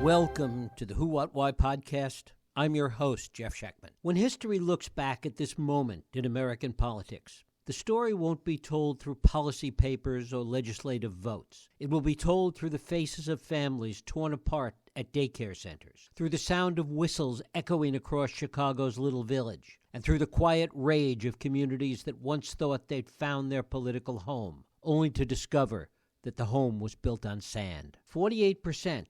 Welcome to the Who, What, Why podcast. I'm your host, Jeff Schechtman. When history looks back at this moment in American politics, the story won't be told through policy papers or legislative votes. It will be told through the faces of families torn apart at daycare centers, through the sound of whistles echoing across Chicago's little village, and through the quiet rage of communities that once thought they'd found their political home, only to discover that the home was built on sand. 48%.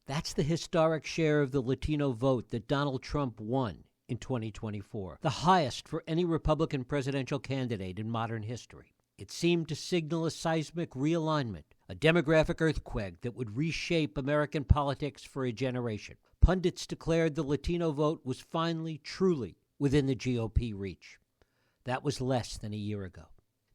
That's the historic share of the Latino vote that Donald Trump won in 2024, the highest for any Republican presidential candidate in modern history. It seemed to signal a seismic realignment, a demographic earthquake that would reshape American politics for a generation. Pundits declared the Latino vote was finally, truly within the GOP reach. That was less than a year ago.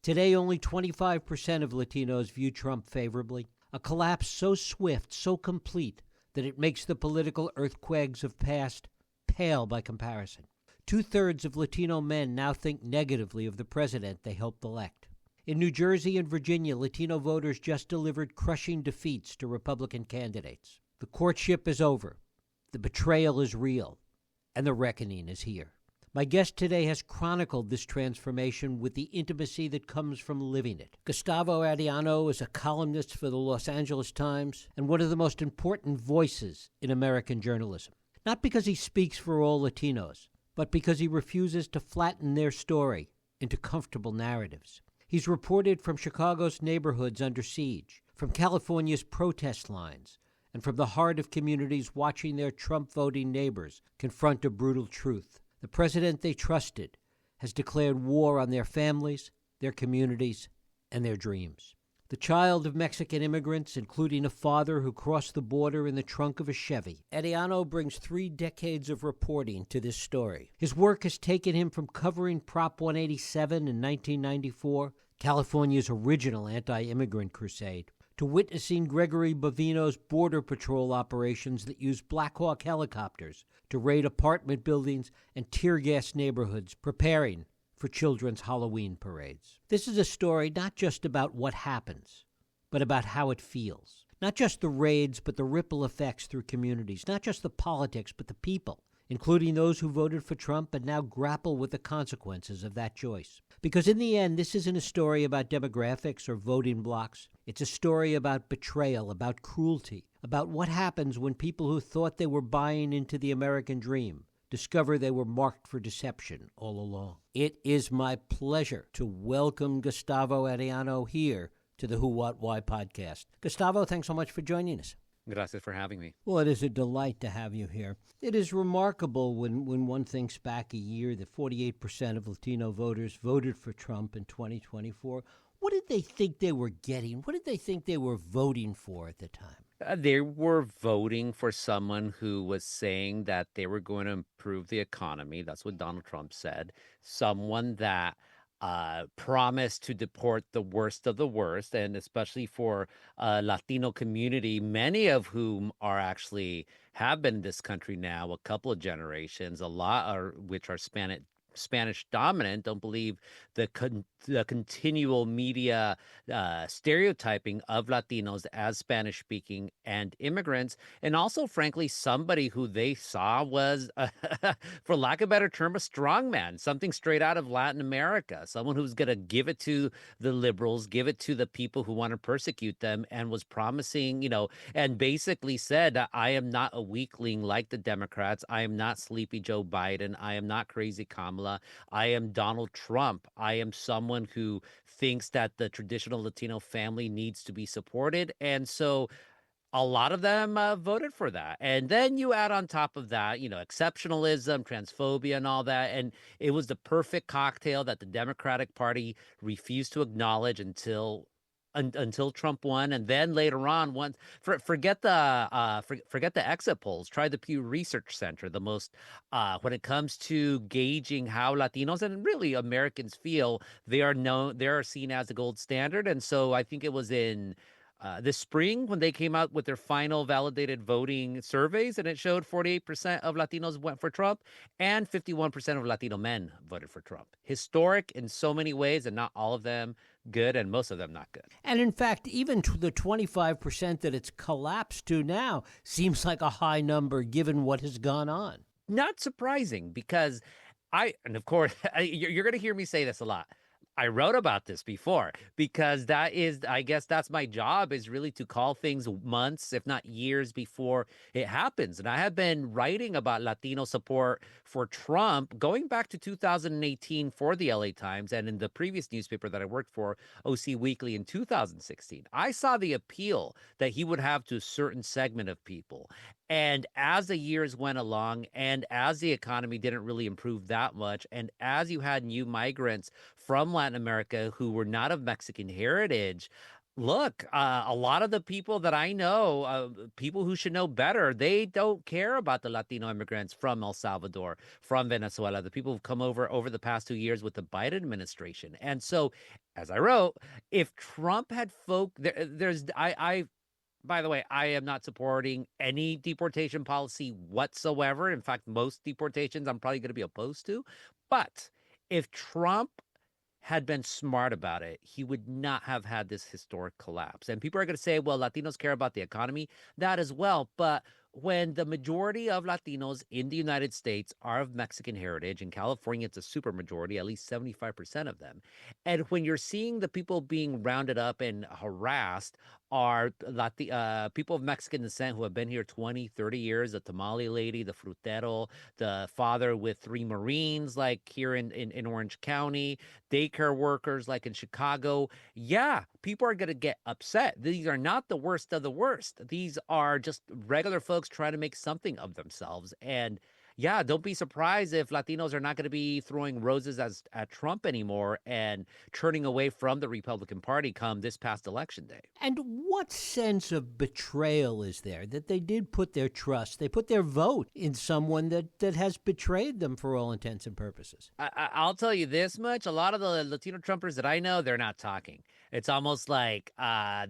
Today, only 25% of Latinos view Trump favorably, a collapse so swift, so complete, that it makes the political earthquakes of past pale by comparison. 2/3 of Latino men now think negatively of the president they helped elect. In New Jersey and Virginia, Latino voters just delivered crushing defeats to Republican candidates. The courtship is over, the betrayal is real, and the reckoning is here. My guest today has chronicled this transformation with the intimacy that comes from living it. Gustavo Arellano is a columnist for the Los Angeles Times and one of the most important voices in American journalism. Not because he speaks for all Latinos, but because he refuses to flatten their story into comfortable narratives. He's reported from Chicago's neighborhoods under siege, from California's protest lines, and from the heart of communities watching their Trump-voting neighbors confront a brutal truth. The president they trusted has declared war on their families, their communities, and their dreams. The child of Mexican immigrants, including a father who crossed the border in the trunk of a Chevy, Arellano brings 3 decades of reporting to this story. His work has taken him from covering Prop 187 in 1994, California's original anti-immigrant crusade, to witnessing Gregory Bovino's Border Patrol operations that used Black Hawk helicopters to raid apartment buildings and tear-gas neighborhoods, preparing for children's Halloween parades. This is a story not just about what happens, but about how it feels. Not just the raids, but the ripple effects through communities. Not just the politics, but the people, including those who voted for Trump and now grapple with the consequences of that choice. Because in the end, this isn't a story about demographics or voting blocs. It's a story about betrayal, about cruelty, about what happens when people who thought they were buying into the American dream discover they were marked for deception all along. It is my pleasure to welcome Gustavo Arellano here to the Who, What, Why podcast. Gustavo, thanks so much for joining us. Gracias for having me. Well, it is a delight to have you here. It is remarkable when one thinks back a year that 48% of Latino voters voted for Trump in 2024. What did they think they were getting? What did they think they were voting for at the time? They were voting for someone who was saying that they were going to improve the economy. That's what Donald Trump said. Someone that promised to deport the worst of the worst, and especially for Latino community, many of whom are actually have been in this country now a couple of generations, a lot are which are Spanish dominant, don't believe the continual media stereotyping of Latinos as Spanish speaking and immigrants, and also, frankly, somebody who they saw was, for lack of a better term, a strongman, something straight out of Latin America, someone who's going to give it to the liberals, give it to the people who want to persecute them, and was promising, and basically said, I am not a weakling like the Democrats. I am not sleepy Joe Biden. I am not crazy Kamala. I am Donald Trump. I am someone who thinks that the traditional Latino family needs to be supported. And so a lot of them voted for that. And then you add on top of that, exceptionalism, transphobia, and all that. And it was the perfect cocktail that the Democratic Party refused to acknowledge until Trump won, and then later on, forget the exit polls. Try the Pew Research Center. The most when it comes to gauging how Latinos and really Americans feel, they are seen as the gold standard. And so I think it was in this spring when they came out with their final validated voting surveys, and it showed 48% of Latinos went for Trump and 51% of Latino men voted for Trump. Historic in so many ways, and not all of them good and most of them not good. And in fact, even to the 25% that it's collapsed to now seems like a high number given what has gone on. Not surprising because and of course, you're going to hear me say this a lot. I wrote about this before because I guess that's my job, is really to call things months, if not years before it happens. And I have been writing about Latino support for Trump going back to 2018 for the LA Times and in the previous newspaper that I worked for, OC Weekly, in 2016. I saw the appeal that he would have to a certain segment of people. And as the years went along, and as the economy didn't really improve that much, and as you had new migrants from Latin America who were not of Mexican heritage, look, a lot of the people that I know, people who should know better, they don't care about the Latino immigrants from El Salvador, from Venezuela, the people who've come over the past 2 years with the Biden administration. And so, as I wrote, if Trump had by the way, I am not supporting any deportation policy whatsoever. In fact, most deportations I'm probably going to be opposed to. But if Trump had been smart about it, he would not have had this historic collapse. And people are going to say, well, Latinos care about the economy, that as well. But when the majority of Latinos in the United States are of Mexican heritage, in California, it's a super majority, at least 75% of them. And when you're seeing the people being rounded up and harassed are people of Mexican descent who have been here 20, 30 years, the tamale lady, the frutero, the father with 3 Marines, like here in Orange County, daycare workers like in Chicago. Yeah, people are going to get upset. These are not the worst of the worst. These are just regular folks trying to make something of themselves. And yeah, don't be surprised if Latinos are not going to be throwing roses at Trump anymore and turning away from the Republican Party come this past election day. And what sense of betrayal is there that they did put their trust, they put their vote in someone that has betrayed them for all intents and purposes? I'll tell you this much. A lot of the Latino Trumpers that I know, they're not talking. It's almost like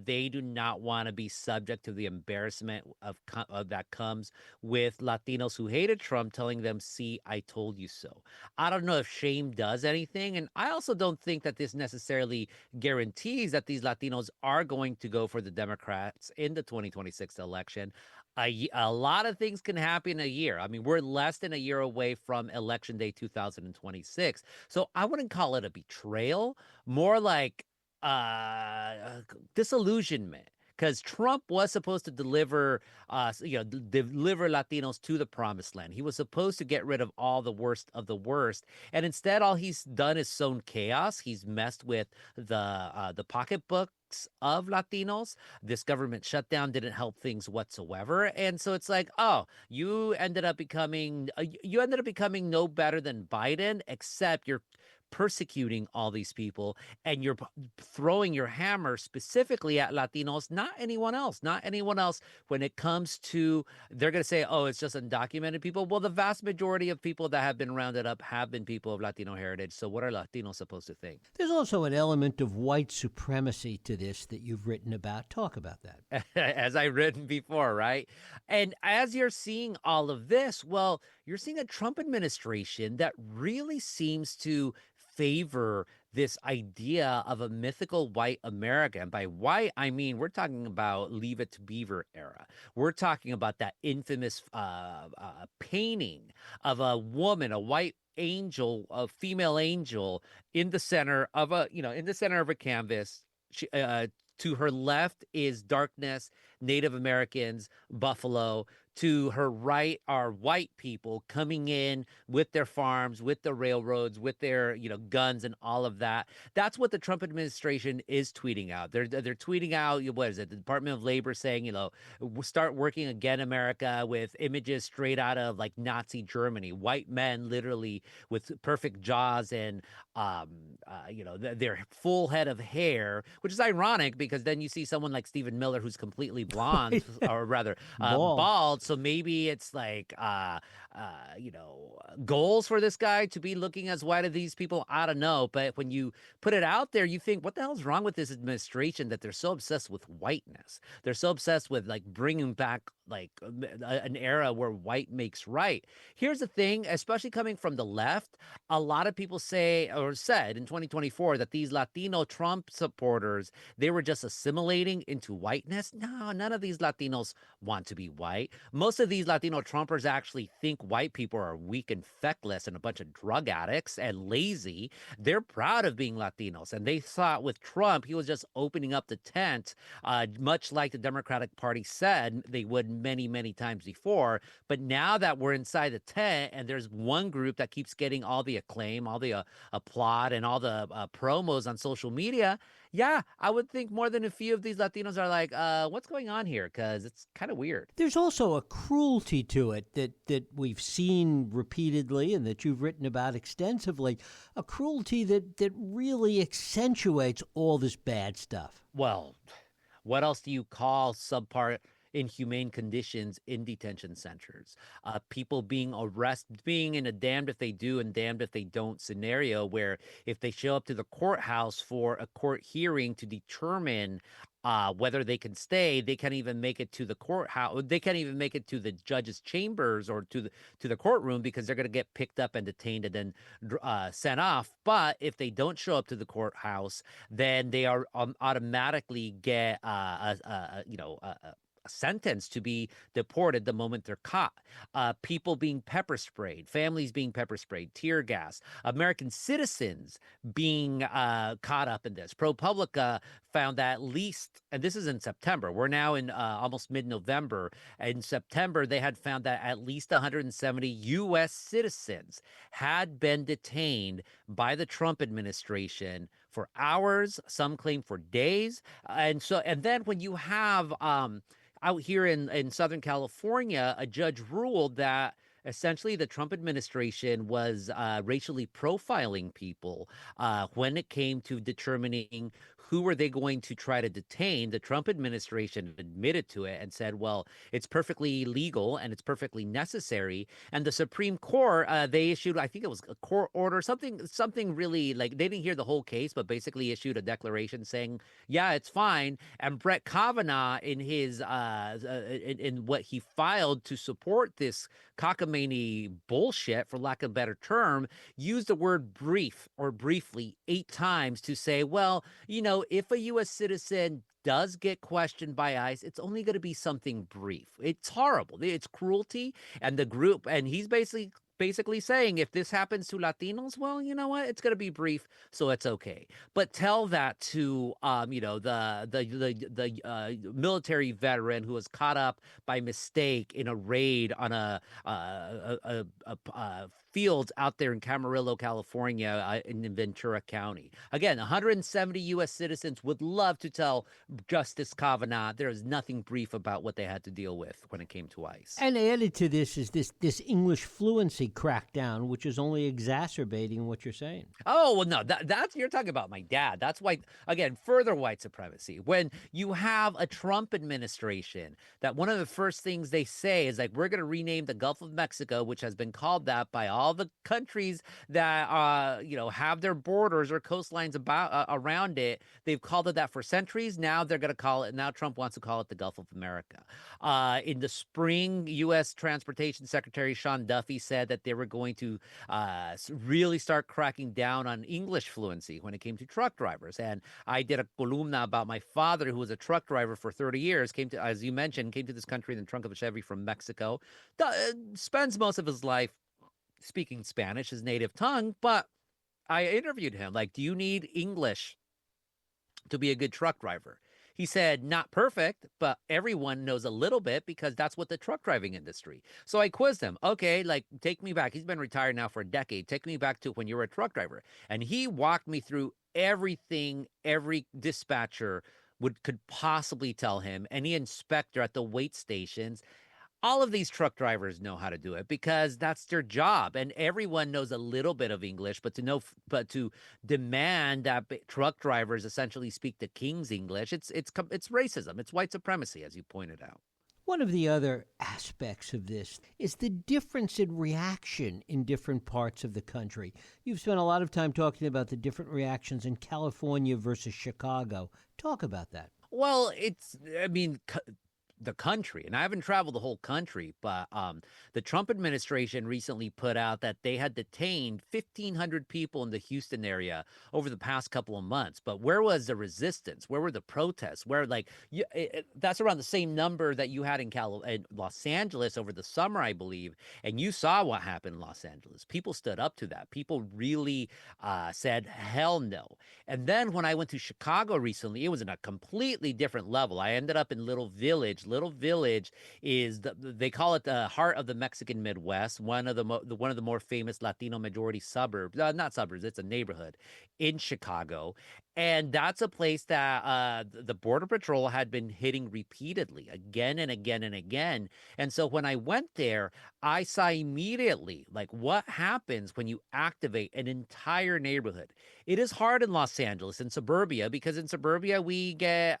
they do not want to be subject to the embarrassment of that comes with Latinos who hated Trump telling them, see, I told you so. I don't know if shame does anything. And I also don't think that this necessarily guarantees that these Latinos are going to go for the Democrats in the 2026 election. A lot of things can happen in a year. I mean, we're less than a year away from Election Day 2026. So I wouldn't call it a betrayal, more like disillusionment, because Trump was supposed to deliver Latinos to the promised land. He was supposed to get rid of all the worst of the worst, and instead, all he's done is sown chaos. He's messed with the pocketbook of Latinos. This government shutdown didn't help things whatsoever. And so it's like, oh, you ended up becoming no better than Biden, except you're persecuting all these people and you're throwing your hammer specifically at Latinos, not anyone else when it comes to, they're going to say, oh, it's just undocumented people. Well, the vast majority of people that have been rounded up have been people of Latino heritage. So what are Latinos supposed to think? There's also an element of white supremacy to this that you've written about. Talk about that. As I've written before, right? And as you're seeing all of this, well, you're seeing a Trump administration that really seems to favor this idea of a mythical white America. And by white, I mean, we're talking about Leave It to Beaver era. We're talking about that infamous painting of a woman, a white angel, a female angel in the center of a canvas. To her left is darkness, Native Americans, Buffalo. To her right are white people coming in with their farms, with the railroads, with their guns and all of that. That's what the Trump administration is tweeting out. They're tweeting out, what is it? The Department of Labor saying, start working again, America, with images straight out of like Nazi Germany. White men literally with perfect jaws and their full head of hair, which is ironic because then you see someone like Stephen Miller who's completely blonde, or rather bald. So maybe it's like, goals for this guy to be looking as white as these people. I don't know. But when you put it out there, you think, what the hell's wrong with this administration that they're so obsessed with whiteness? They're so obsessed with like bringing back like an era where white makes right. Here's the thing, especially coming from the left, a lot of people say or said in 2024 that these Latino Trump supporters, they were just assimilating into whiteness. No, none of these Latinos want to be white. Most of these Latino Trumpers actually think white people are weak and feckless and a bunch of drug addicts and lazy. They're proud of being Latinos. And they thought with Trump, he was just opening up the tent, much like the Democratic Party said they would many, many times before. But now that we're inside the tent and there's one group that keeps getting all the acclaim, all the applaud, and all the promos on social media, yeah, I would think more than a few of these Latinos are like, what's going on here? Because it's kind of weird. There's also a cruelty to it that we've seen repeatedly and that you've written about extensively, a cruelty that really accentuates all this bad stuff. Well, what else do you call subpar inhumane conditions in detention centers? People being arrested, being in a damned if they do and damned if they don't scenario where if they show up to the courthouse for a court hearing to determine whether they can stay, they can't even make it to the courthouse. They can't even make it to the judge's chambers or to the courtroom because they're going to get picked up and detained and then sent off. But if they don't show up to the courthouse, then they are automatically get a sentence to be deported the moment they're caught. People being pepper sprayed, families being pepper sprayed, tear gas, American citizens being caught up in this. ProPublica found that at least, and this is in September, we're now in almost mid-November. In September, they had found that at least 170 U.S. citizens had been detained by the Trump administration for hours, some claim for days. And then when you have out here in Southern California, a judge ruled that essentially the Trump administration was racially profiling people when it came to determining who were they going to try to detain. The Trump administration admitted to it and said, well, it's perfectly legal and it's perfectly necessary. And the Supreme Court, they issued, I think it was a court order, something really like, they didn't hear the whole case, but basically issued a declaration saying, yeah, it's fine. And Brett Kavanaugh in his in what he filed to support this cockamamie bullshit, for lack of a better term, used the word brief or briefly 8 times to say, well, if a U.S. citizen does get questioned by ICE, it's only going to be something brief. It's horrible. It's cruelty. And the group, and he's basically saying if this happens to Latinos, well, you know what? It's going to be brief, so it's okay. But tell that to the military veteran who was caught up by mistake in a raid on a fields out there in Camarillo, California, in Ventura County. Again, 170 U.S. citizens would love to tell Justice Kavanaugh there is nothing brief about what they had to deal with when it came to ICE. And added to this is this English fluency crackdown, which is only exacerbating what you're saying. Oh, well, no, that's you're talking about my dad. That's why, again, further white supremacy. When you have a Trump administration, that one of the first things they say is like, we're going to rename the Gulf of Mexico, which has been called that by all the countries that have their borders or coastlines around it. They've called it that for centuries. Now they're going to call it. Now Trump wants to call it the Gulf of America. In the spring, U.S. Transportation Secretary Sean Duffy said that they were going to really start cracking down on English fluency when it came to truck drivers. And I did a columna about my father, who was a truck driver for 30 years, as you mentioned, came to this country in the trunk of a Chevy from Mexico, spends most of his life speaking Spanish, his native tongue. But I interviewed him, like, do you need English to be a good truck driver? He said, not perfect, but everyone knows a little bit because that's what the truck driving industry. So I quizzed him. Okay, like, take me back. He's been retired now for a decade. Take me back to when you were a truck driver. And he walked me through everything every dispatcher could possibly tell him, any inspector at the weight stations. All of these truck drivers know how to do it because that's their job, and everyone knows a little bit of English. But to demand that truck drivers essentially speak the King's English, it's racism, it's white supremacy, as you pointed out. One of the other aspects of this is the difference in reaction in different parts of the country. You've spent a lot of time talking about the different reactions in California versus Chicago. Talk about that. Well, the country. And I haven't traveled the whole country, but the Trump administration recently put out that they had detained 1,500 people in the Houston area over the past couple of months. But where was the resistance? Where were the protests? Where, like, that's around the same number that you had in Los Angeles over the summer, I believe. And you saw what happened in Los Angeles. People stood up to that. People really said, hell no. And then when I went to Chicago recently, it was in a completely different level. I ended up in Little Village. Little Village is they call it the heart of the Mexican Midwest, one of the more famous Latino majority suburbs, not suburbs, it's a neighborhood in Chicago. And that's a place that the Border Patrol had been hitting repeatedly, again and again and again. And so when I went there, I saw immediately, like, what happens when you activate an entire neighborhood. It is hard in Los Angeles and suburbia, because in suburbia we get,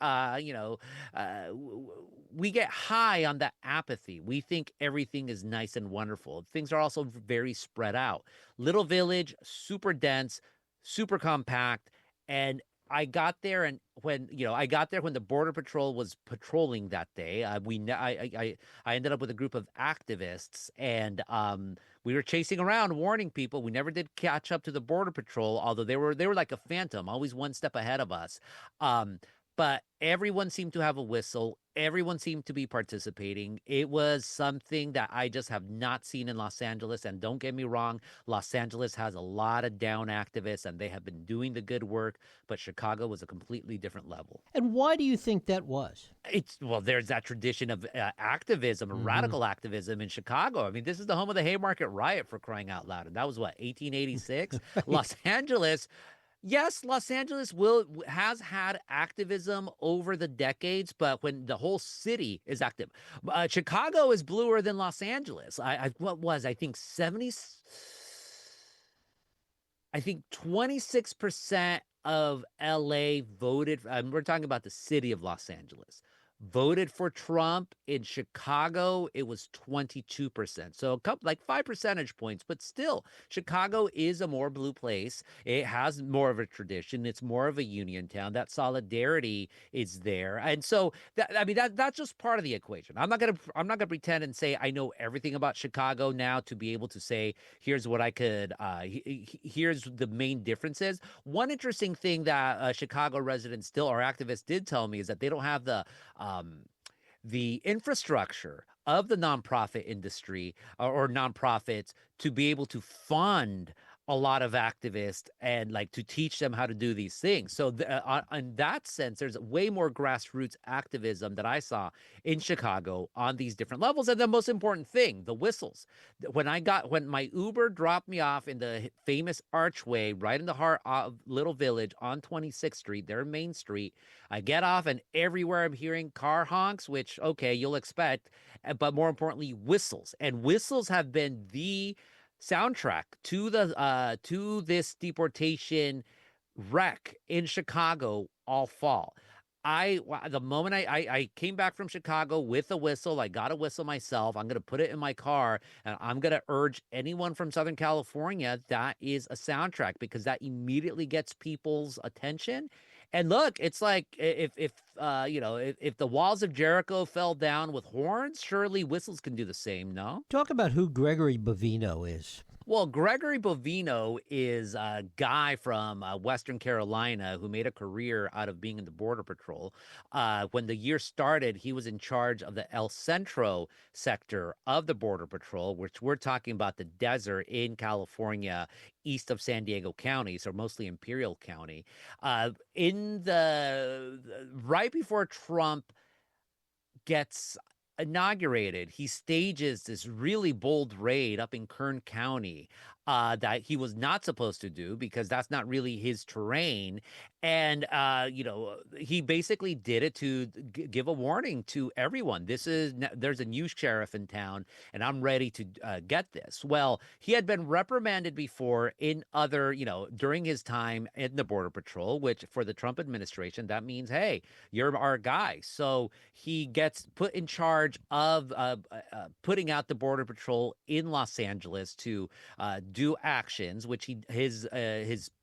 we get high on that apathy. We think everything is nice and wonderful. Things are also very spread out. Little Village, super dense, super compact. And I got there, and I got there when the Border Patrol was patrolling that day. I ended up with a group of activists, and we were chasing around, warning people. We never did catch up to the Border Patrol, although they were like a phantom, always one step ahead of us. But everyone seemed to have a whistle. Everyone seemed to be participating. It was something that I just have not seen in Los Angeles. And don't get me wrong, Los Angeles has a lot of down activists, and they have been doing the good work. But Chicago was a completely different level. And why do you think that was? There's that tradition of activism, radical activism in Chicago. I mean, this is the home of the Haymarket Riot, for crying out loud. And that was what, 1886? Right. Los Angeles. Yes, Los Angeles has had activism over the decades, but when the whole city is active, Chicago is bluer than Los Angeles. I 26% of LA voted. We're talking about the city of Los Angeles. Voted for Trump. In Chicago, it was 22%. So a couple, like 5 percentage points, but still, Chicago is a more blue place. It has more of a tradition. It's more of a union town. That solidarity is there. And so that's just part of the equation. I'm not gonna pretend and say I know everything about Chicago now to be able to say, here's what I could, here's the main differences. One interesting thing that Chicago residents still, or activists did tell me, is that they don't have the infrastructure of the nonprofit industry or nonprofits to be able to fund a lot of activists and like to teach them how to do these things. So in that sense, there's way more grassroots activism that I saw in Chicago on these different levels. And the most important thing, the whistles. When my Uber dropped me off in the famous archway right in the heart of Little Village on 26th Street, their main street, I get off, and everywhere I'm hearing car honks, which, okay, you'll expect, but more importantly, whistles. And whistles have been the soundtrack to this deportation wreck in Chicago all fall. The moment I came back from Chicago with a whistle, I got a whistle myself. I'm going to put it in my car, and I'm going to urge anyone from Southern California, that is a soundtrack, because that immediately gets people's attention. And look, it's like if the walls of Jericho fell down with horns, surely whistles can do the same, no? Talk about who Gregory Bovino is. Well, Gregory Bovino is a guy from Western Carolina who made a career out of being in the Border Patrol. When the year started, he was in charge of the El Centro sector of the Border Patrol, which we're talking about the desert in California, east of San Diego County, so mostly Imperial County. Right before Trump gets inaugurated, he stages this really bold raid up in Kern County that he was not supposed to do, because that's not really his terrain. And, he basically did it to give a warning to everyone. There's a new sheriff in town, and I'm ready to get this. Well, he had been reprimanded before in other, during his time in the Border Patrol, which for the Trump administration, that means, hey, you're our guy. So he gets put in charge of putting out the Border Patrol in Los Angeles to do actions, which his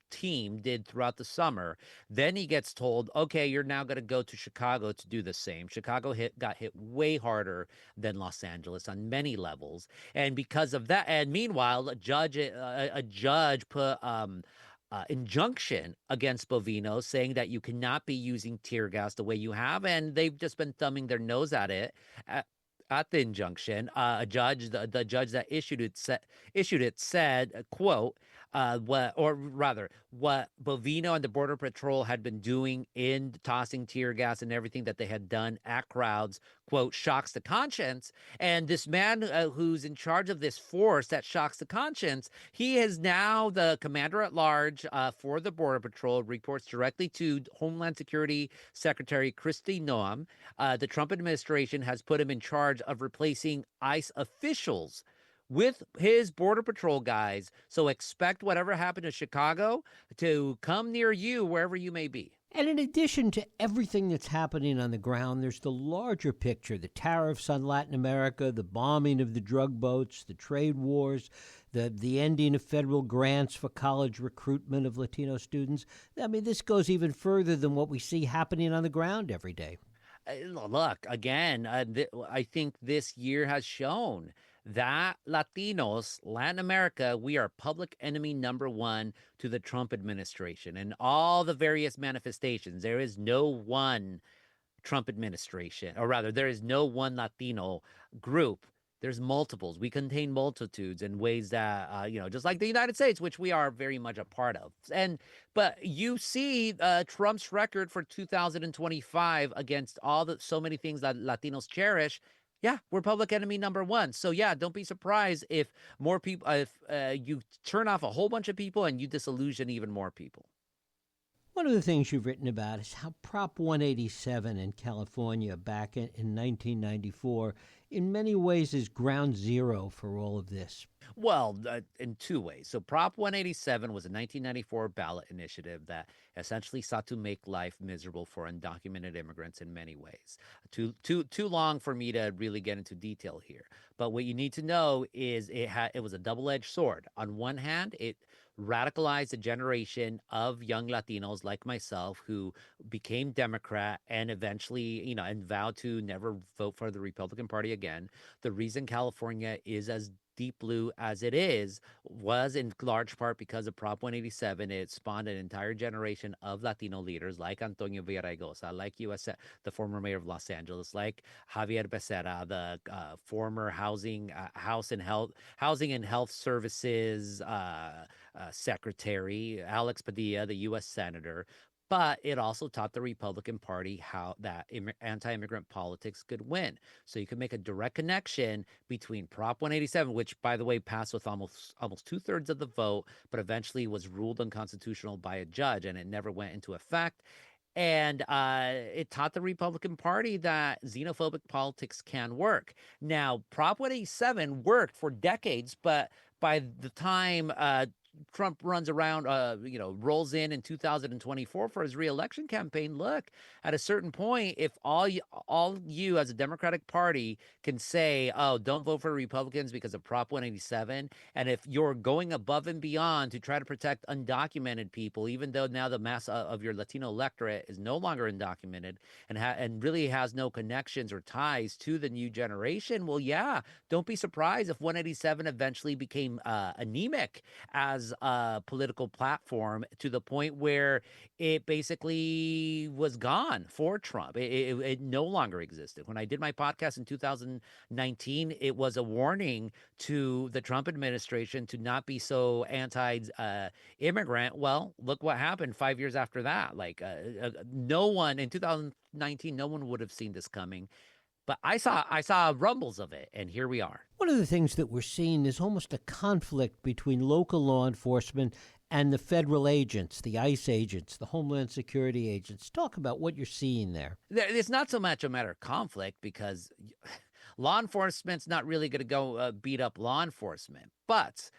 team did throughout the summer. Then he gets told, okay, you're now going to go to Chicago to do the same. Chicago got hit way harder than Los Angeles on many levels. And because of that, and meanwhile, a judge put injunction against Bovino, saying that you cannot be using tear gas the way you have, and they've just been thumbing their nose at it. At the injunction, the judge that issued it said, quote, what Bovino and the Border Patrol had been doing in tossing tear gas and everything that they had done at crowds, quote, shocks the conscience. And this man who's in charge of this force that shocks the conscience, he is now the commander at large for the Border Patrol, reports directly to Homeland Security Secretary Kristi Noem. The Trump administration has put him in charge of replacing ICE officials with his Border Patrol guys. So expect whatever happened to Chicago to come near you wherever you may be. And in addition to everything that's happening on the ground, there's the larger picture, the tariffs on Latin America, the bombing of the drug boats, the trade wars, the ending of federal grants for college recruitment of Latino students. I mean, this goes even further than what we see happening on the ground every day. Look, again, I think this year has shown that Latinos, Latin America, we are public enemy number one to the Trump administration and all the various manifestations. There is no one Trump administration, or rather, there is no one Latino group. There's multiples. We contain multitudes in ways that, just like the United States, which we are very much a part of. But you see Trump's record for 2025 against so many things that Latinos cherish. Yeah, we're public enemy number one. So yeah, don't be surprised if more people, if you turn off a whole bunch of people and you disillusion even more people. One of the things you've written about is how Prop 187 in California back in 1994 in many ways is ground zero for all of this. Well, in two ways. So Prop 187 was a 1994 ballot initiative that essentially sought to make life miserable for undocumented immigrants in many ways. Too long for me to really get into detail here. But what you need to know is it was a double-edged sword. On one hand, it radicalized a generation of young Latinos like myself who became Democrat and eventually, and vowed to never vote for the Republican Party again. The reason California is as deep blue as it is was in large part because of Prop 187. It spawned an entire generation of Latino leaders like Antonio Villaraigosa, like the former mayor of Los Angeles, like Javier Becerra, the former housing and health services secretary, Alex Padilla, the U.S. senator. But it also taught the Republican Party how that anti-immigrant politics could win. So you could make a direct connection between Prop 187, which, by the way, passed with almost 2/3 of the vote, but eventually was ruled unconstitutional by a judge, and it never went into effect. And it taught the Republican Party that xenophobic politics can work. Now, Prop 187 worked for decades, but by the time Trump runs around, rolls in 2024 for his reelection campaign, look, at a certain point, if all you as a Democratic Party can say, oh, don't vote for Republicans because of Prop 187, and if you're going above and beyond to try to protect undocumented people, even though now the mass of your Latino electorate is no longer undocumented and really has no connections or ties to the new generation, well, yeah, don't be surprised if 187 eventually became anemic as a political platform to the point where it basically was gone for Trump. It no longer existed. When I did my podcast in 2019, it was a warning to the Trump administration to not be so anti-immigrant. Well, look what happened 5 years after that. No one in 2019, no one would have seen this coming. But I saw rumbles of it, and here we are. One of the things that we're seeing is almost a conflict between local law enforcement and the federal agents, the ICE agents, the Homeland Security agents. Talk about what you're seeing there. It's not so much a matter of conflict because law enforcement's not really going to go beat up law enforcement. But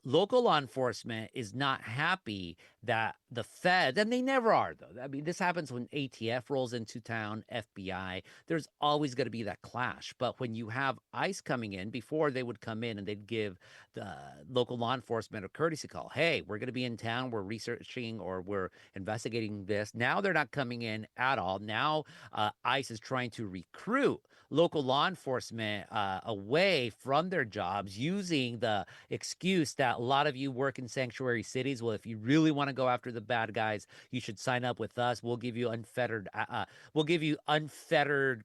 local law enforcement is not happy that the Fed, and they never are, though. I mean, this happens when ATF rolls into town, FBI. There's always going to be that clash. But when you have ICE coming in, before they would come in and they'd give the local law enforcement a courtesy call. Hey, we're going to be in town. We're researching or we're investigating this. Now they're not coming in at all. Now ICE is trying to recruit local law enforcement away from their jobs using the excuse that a lot of you work in sanctuary cities. Well, if you really want to go after the bad guys, you should sign up with us. We'll give you unfettered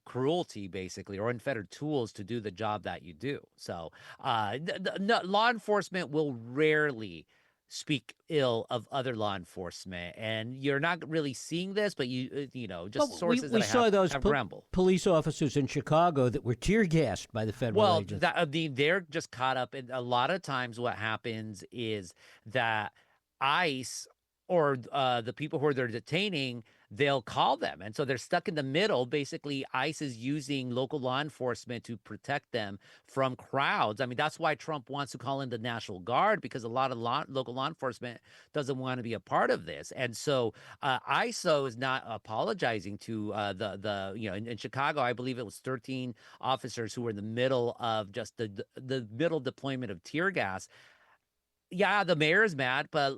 cruelty, basically, or unfettered tools to do the job that you do. So law enforcement will rarely speak ill of other law enforcement, and you're not really seeing this, but just Well, sources we that I saw those have grumbled. police officers in Chicago that were tear gassed by the federal agents. They're just caught up. And a lot of times what happens is that ICE or the people who they're detaining, they'll call them. And so they're stuck in the middle. Basically, ICE is using local law enforcement to protect them from crowds. I mean, that's why Trump wants to call in the National Guard, because a lot of local law enforcement doesn't want to be a part of this. And so ISO is not apologizing to in Chicago, I believe it was 13 officers who were in the middle of just the middle deployment of tear gas. Yeah, the mayor's mad, but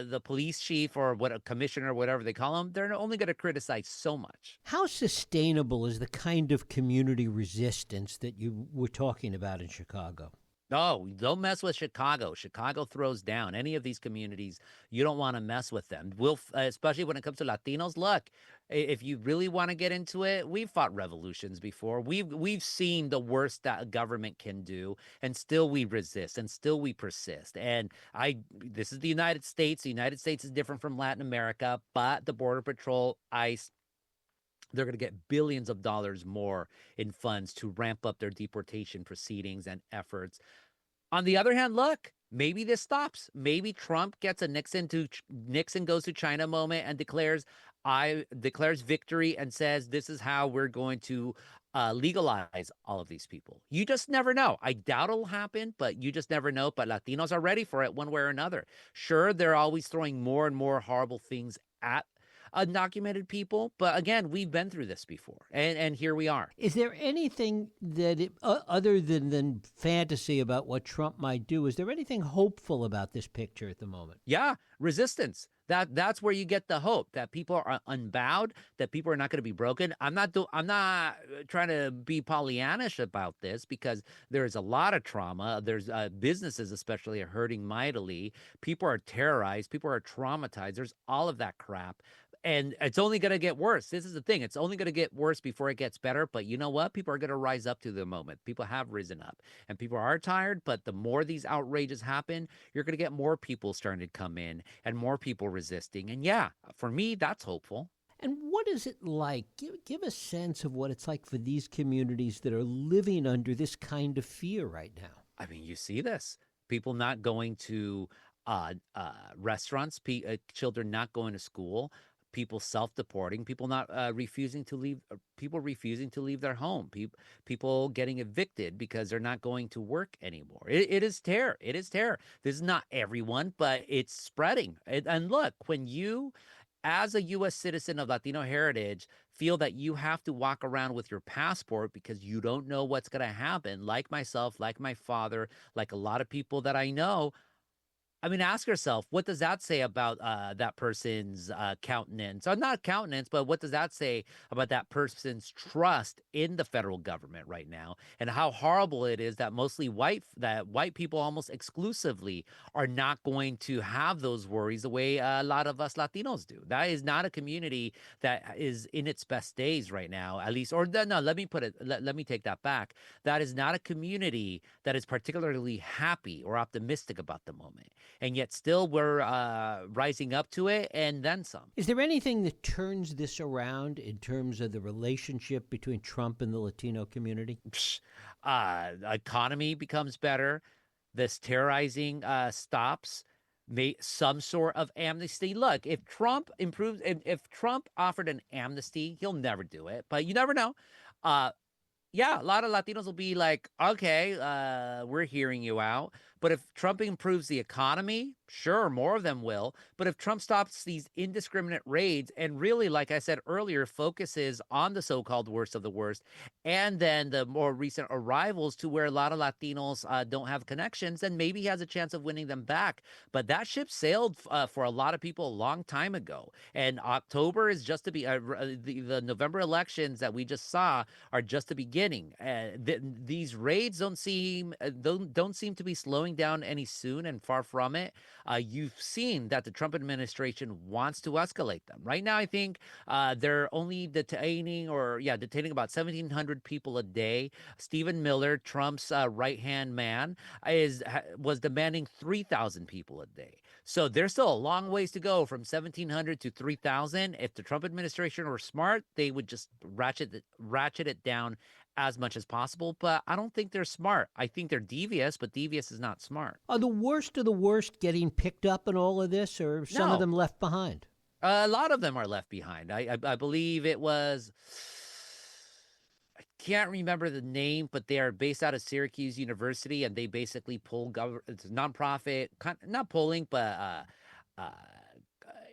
the police chief or what a commissioner, whatever they call him, they're only going to criticize so much. How sustainable is the kind of community resistance that you were talking about in Chicago? No, don't mess with Chicago. Chicago throws down any of these communities. You don't want to mess with them. Especially when it comes to Latinos. Look, if you really want to get into it, we've fought revolutions before. We've seen the worst that a government can do, and still we resist, and still we persist. And this is the United States. The United States is different from Latin America, but the Border Patrol, ICE, they're going to get billions of dollars more in funds to ramp up their deportation proceedings and efforts. On the other hand, look, maybe this stops. Maybe Trump gets a Nixon goes to China moment and declares victory and says this is how we're going to legalize all of these people. You just never know. I doubt it'll happen, but you just never know. But Latinos are ready for it one way or another. Sure, they're always throwing more and more horrible things at undocumented people, but again, we've been through this before, and here we are. Is there anything that other than fantasy about what Trump might do? Is there anything hopeful about this picture at the moment? Yeah, resistance. That's where you get the hope that people are unbowed, that people are not going to be broken. I'm not trying to be Pollyannish about this, because there's a lot of trauma. There's businesses especially are hurting mightily. People are terrorized. People are traumatized. There's all of that crap. And it's only going to get worse. This is the thing. It's only going to get worse before it gets better. But you know what? People are going to rise up to the moment. People have risen up. And people are tired. But the more these outrages happen, you're going to get more people starting to come in and more people resisting. And yeah, for me, that's hopeful. And what is it like? Give a sense of what it's like for these communities that are living under this kind of fear right now. I mean, you see this. People not going to restaurants, children not going to school, people self-deporting, people not refusing to leave their home, people getting evicted because they're not going to work anymore. It is terror. It is terror. This is not everyone, but it's spreading. And look, when you, as a U.S. citizen of Latino heritage, feel that you have to walk around with your passport because you don't know what's going to happen, like myself, like my father, like a lot of people that I know, I mean, ask yourself, what does that say about that person's countenance? Or not countenance, but what does that say about that person's trust in the federal government right now? And how horrible it is that white people almost exclusively are not going to have those worries the way a lot of us Latinos do. That is not a community that is in its best days right now, at least. Or no, let me take that back. That is not a community that is particularly happy or optimistic about the moment. And yet still we're rising up to it and then some. Is there anything that turns this around in terms of the relationship between Trump and the Latino community? Economy becomes better. This terrorizing stops. Some sort of amnesty. Look, if Trump offered an amnesty, he'll never do it. But you never know. Yeah, a lot of Latinos will be like, okay, we're hearing you out. But if Trump improves the economy, sure, more of them will. But if Trump stops these indiscriminate raids and really, like I said earlier, focuses on the so-called worst of the worst, and then the more recent arrivals to where a lot of Latinos don't have connections, then maybe he has a chance of winning them back. But that ship sailed for a lot of people a long time ago. And October is just to be the November elections that we just saw are just the beginning. These raids don't seem to be slowing down any soon, and far from it. You've seen that the Trump administration wants to escalate them. Right now, I think they're only detaining about 1,700 people a day. Stephen Miller, Trump's right-hand man, was demanding 3,000 people a day. So there's still a long ways to go from 1,700 to 3,000. If the Trump administration were smart, they would just ratchet it down as much as possible. But I don't think they're smart. I think they're devious, but devious is not smart. Are the worst of the worst getting picked up in all of this, or some of them left behind? A lot of them are left behind. I believe it was, I can't remember the name, but they are based out of Syracuse University, and they basically pull it's a nonprofit, not polling, but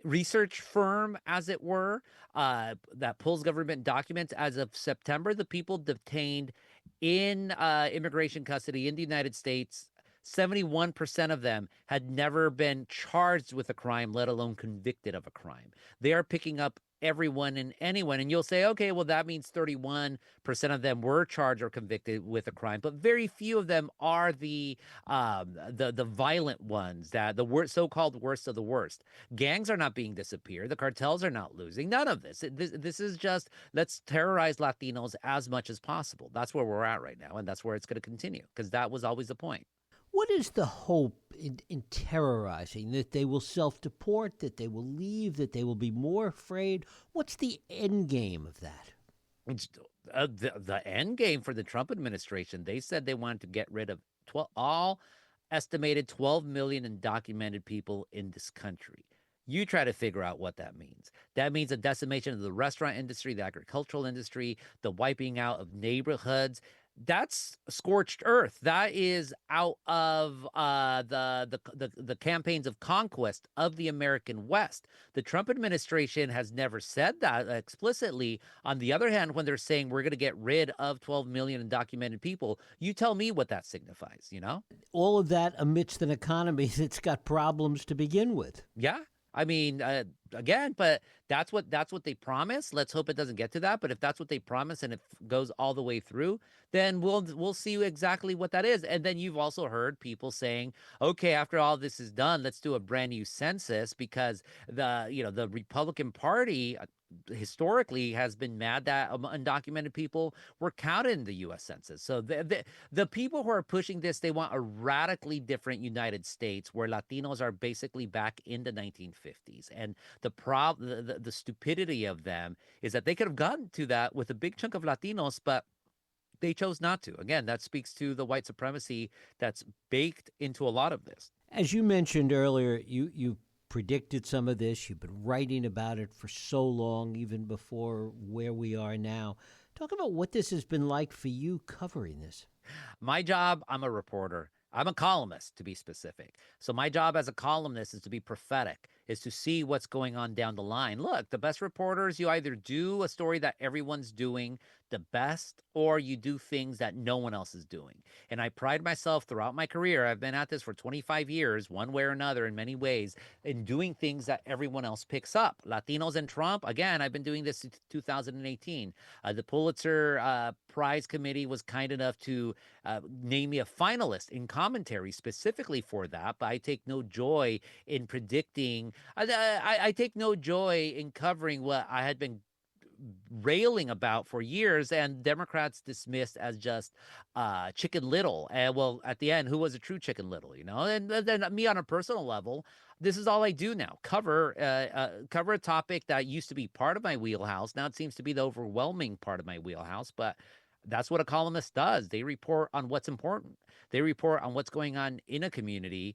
research firm, as it were, that pulls government documents. As of September, the people detained in immigration custody in the United States, 71% of them had never been charged with a crime, let alone convicted of a crime. They are picking up everyone and anyone. And you'll say, okay, well, that means 31% of them were charged or convicted with a crime, but very few of them are the violent ones, that the so-called worst of the worst. Gangs are not being disappeared. The cartels are not losing. None of this. This is just, let's terrorize Latinos as much as possible. That's where we're at right now, and that's where it's going to continue, because that was always the point. What is the hope in terrorizing? That they will self-deport, that they will leave, that they will be more afraid? What's the end game of that? It's the end game for the Trump administration. They said they wanted to get rid of all estimated 12 million undocumented people in this country. You try to figure out what that means. That means a decimation of the restaurant industry, the agricultural industry, the wiping out of neighborhoods. That's scorched earth. That is out of the campaigns of conquest of the American West. The Trump administration has never said that explicitly. On the other hand, when they're saying we're going to get rid of 12 million undocumented people, you tell me what that signifies, you know? All of that amidst an economy that's got problems to begin with. Yeah. I mean, again, but that's what they promise. Let's hope it doesn't get to that. But if that's what they promise and it goes all the way through, then we'll see exactly what that is. And then you've also heard people saying, okay, after all this is done, let's do a brand new census, because the Republican Party historically has been mad that undocumented people were counted in the U.S. Census. So the people who are pushing this, they want a radically different United States where Latinos are basically back in the 1950s. And the stupidity of them is that they could have gotten to that with a big chunk of Latinos, but they chose not to. Again, that speaks to the white supremacy that's baked into a lot of this. As you mentioned earlier, you predicted some of this. You've been writing about it for so long, even before where we are now. Talk about what this has been like for you covering this. My job, I'm a reporter. I'm a columnist, to be specific. So my job as a columnist is to be prophetic, is to see what's going on down the line. Look, the best reporters, you either do a story that everyone's doing the best, or you do things that no one else is doing. And I pride myself throughout my career, I've been at this for 25 years, one way or another, in many ways, in doing things that everyone else picks up. Latinos and Trump, again, I've been doing this since 2018. The Pulitzer Prize Committee was kind enough to name me a finalist in commentary specifically for that, but I take no joy in predicting. I take no joy in covering what I had been railing about for years, and Democrats dismissed as just Chicken Little. And well, at the end, who was a true Chicken Little, you know? And then me on a personal level, this is all I do now: cover a topic that used to be part of my wheelhouse. Now it seems to be the overwhelming part of my wheelhouse, but that's what a columnist does. They report on what's important. They report on what's going on in a community,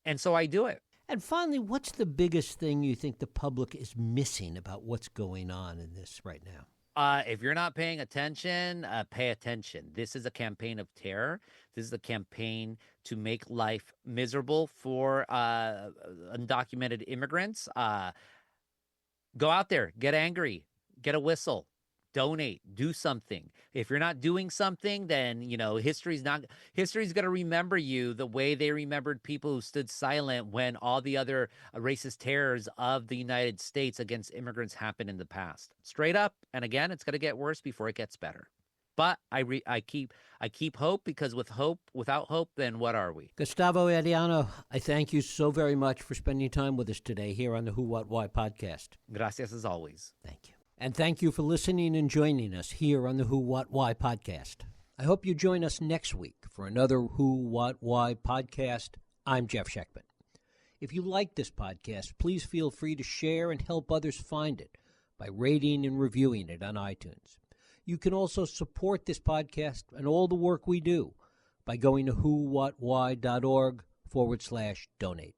and so I do it. And finally, what's the biggest thing you think the public is missing about what's going on in this right now? if you're not paying attention, pay attention. This is a campaign of terror. This is a campaign to make life miserable for undocumented immigrants. Go out there, get angry, get a whistle, donate, do something. If you're not doing something, then history's going to remember you the way they remembered people who stood silent when all the other racist terrors of the United States against immigrants happened in the past. Straight up, and again, it's going to get worse before it gets better. But I keep hope, because without hope, then what are we? Gustavo Arellano, I thank you so very much for spending time with us today here on the Who, What, Why podcast. Gracias as always. Thank you. And thank you for listening and joining us here on the Who, What, Why podcast. I hope you join us next week for another Who, What, Why podcast. I'm Jeff Sheckman. If you like this podcast, please feel free to share and help others find it by rating and reviewing it on iTunes. You can also support this podcast and all the work we do by going to whowhatwhy.org/donate.